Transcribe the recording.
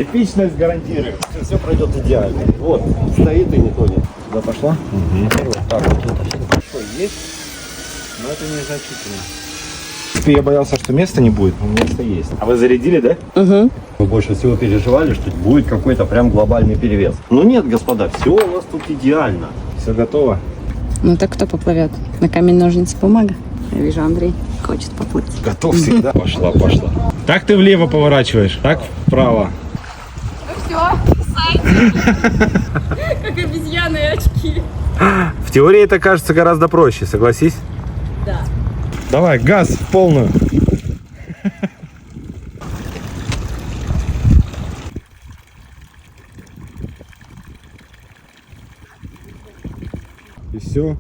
Эпичность гарантирую. Все пройдет идеально. Вот, стоит и не тонет. Туда пошла? Вот так вот. Хорошо, есть. Но это незначительно. Я боялся, что места не будет, но место есть. А вы зарядили, да? Угу. Мы больше всего переживали, что будет какой-то прям глобальный перевес. Но нет, господа, все у нас тут идеально. Все готово? Ну так кто поплывет? На камень, ножницы, бумага. Я вижу, Андрей хочет поплыть. Готов всегда. Пошла, пошла. Так ты влево поворачиваешь, так вправо. Ну все, как обезьяны и очки. В теории это кажется гораздо проще, согласись? Да. Давай, газ в полную. И все,